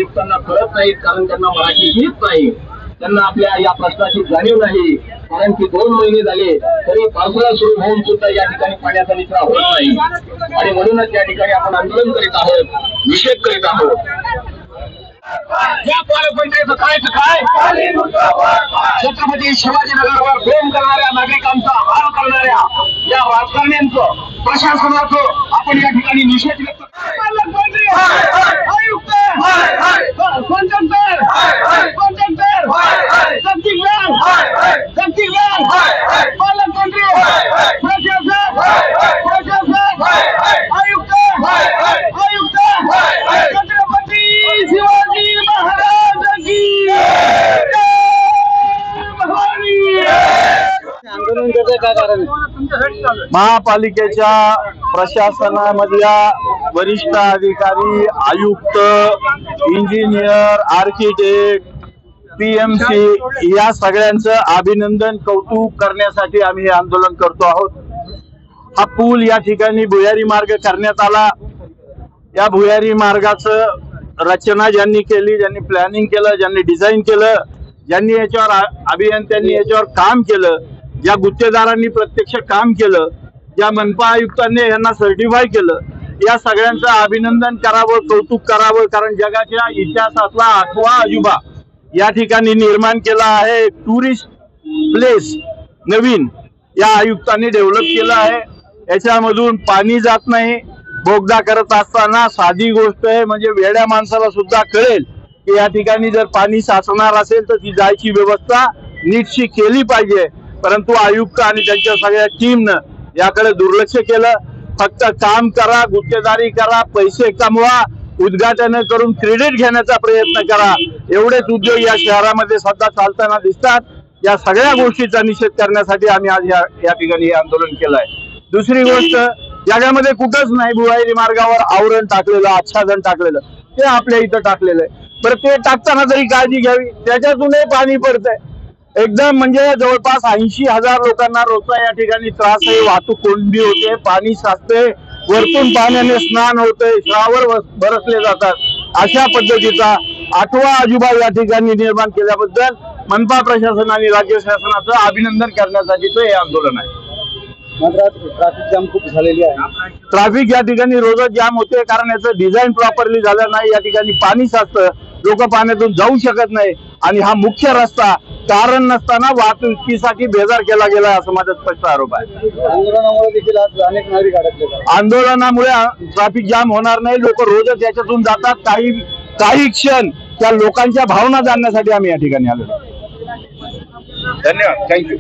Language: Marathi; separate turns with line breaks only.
आयुक्तांना कळत नाहीत, कारण त्यांना मराठी येत नाही, त्यांना आपल्या या प्रश्नाची जाणीव नाही। कारण की 2 महिने झाले तरी पावसाळा सुरू होऊन सुद्धा या ठिकाणी पाण्याचा निचरा होत नाही आणि म्हणूनच या ठिकाणी आपण आंदोलन करीत आहोत, निषेध करीत आहोत। या पालकमंत्र्यांचं करायचं काय? छत्रपती शिवाजीनगरवर प्रेम करणाऱ्या नागरिकांचा हाल करणाऱ्या या राजकारण्यांचं, प्रशासनाचं आपण या ठिकाणी निषेध व्यक्त पालकमंत्री आयुक्त पालकमंत्री प्रशासन आयुक्त छत्रपती शिवाजी महाराज की
महापालिकेच्या प्रशासनामधल्या वरिष्ठ अधिकारी, आयुक्त, इंजिनियर, आर्किटेक्ट, पीएमसी या सगळ्यांचं अभिनंदन, कौतुक करण्यासाठी आम्ही हे आंदोलन करतो आहोत। हा पूल या ठिकाणी भुयारी मार्ग करण्यात आला। या भुयारी मार्गाचं रचना ज्यांनी केली, ज्यांनी प्लॅनिंग केलं, ज्यांनी डिझाईन केलं, ज्यांनी याच्यावर अभियंत्यांनी याच्यावर काम केलं, ज्या गुत्तेदारांनी प्रत्यक्ष काम केलं, ज्या मनपा आयुक्तांनी यांना सर्टिफाय केलं, या सगळ्यांचं अभिनंदन करावं, कौतुक करावं। कारण जगाच्या इतिहासातला 8वा अजुबा या ठिकाणी निर्माण केला आहे। टुरिस्ट प्लेस नवीन या आयुक्तांनी डेव्हलप केलं आहे। याच्यामधून पाणी जात नाही। बोगदा करत असताना साधी गोष्ट आहे, म्हणजे वेड्या माणसाला सुद्धा कळेल की या ठिकाणी जर पाणी साचणार असेल तर ती जायची व्यवस्था नीटशी केली पाहिजे। परंतु आयुक्त आणि त्यांच्या सगळ्या टीमनं याकडे दुर्लक्ष केलं। फक्त काम करा, गुत्तेदारी करा, पैसे कमवा, उद्घाटन करून क्रेडिट घेण्याचा प्रयत्न करा, एवढेच उद्योग या शहरामध्ये सध्या चालताना दिसतात। या सगळ्या गोष्टीचा निषेध करण्यासाठी आम्ही आज या ठिकाणी हे आंदोलन केलं आहे। दुसरी गोष्ट, जगामध्ये कुठंच नाही भुयारी मार्गावर आवरण टाकलेलं, आच्छादन टाकलेलं, ते आपल्या इथं टाकलेलं आहे। बरं, ते टाकताना तरी काळजी घ्यावी, त्याच्यातूनही पाणी पडतंय एकदम, म्हणजे जवळपास 80,000 लोकांना रोजचा या ठिकाणी त्रास आहे। वाहतूक कोंडी होते, पाणी साचते, वरतून पाण्याने स्नान होते, शावर बरसले जातात। अशा पद्धतीचा 8वा अजुबा या ठिकाणी निर्माण केल्याबद्दल मनपा प्रशासन आणि राज्य शासनाचं अभिनंदन करण्यासाठीचं हे आंदोलन आहे।
मात्र ट्रॅफिक जाम खूप झालेली आहे।
ट्रॅफिक या ठिकाणी रोजच जाम होते, कारण याचं डिझाईन प्रॉपरली झालं नाही। या ठिकाणी पाणी साचतं, लोक पाण्यातून जाऊ शकत नाही आणि हा मुख्य रस्ता कारण नसताना वाहतुकीसाठी बेजार केला गेला, असं माझा स्पष्ट आरोप आहे।
आंदोलनामुळे देखील आज अनेक नागरिक अडकले।
आंदोलनामुळे ट्रॅफिक जाम होणार नाही, लोक रोजच याच्यातून जातात। काही क्षण त्या लोकांच्या भावना जाणण्यासाठी आम्ही या ठिकाणी आलेलो। धन्यवाद, थँक्यू।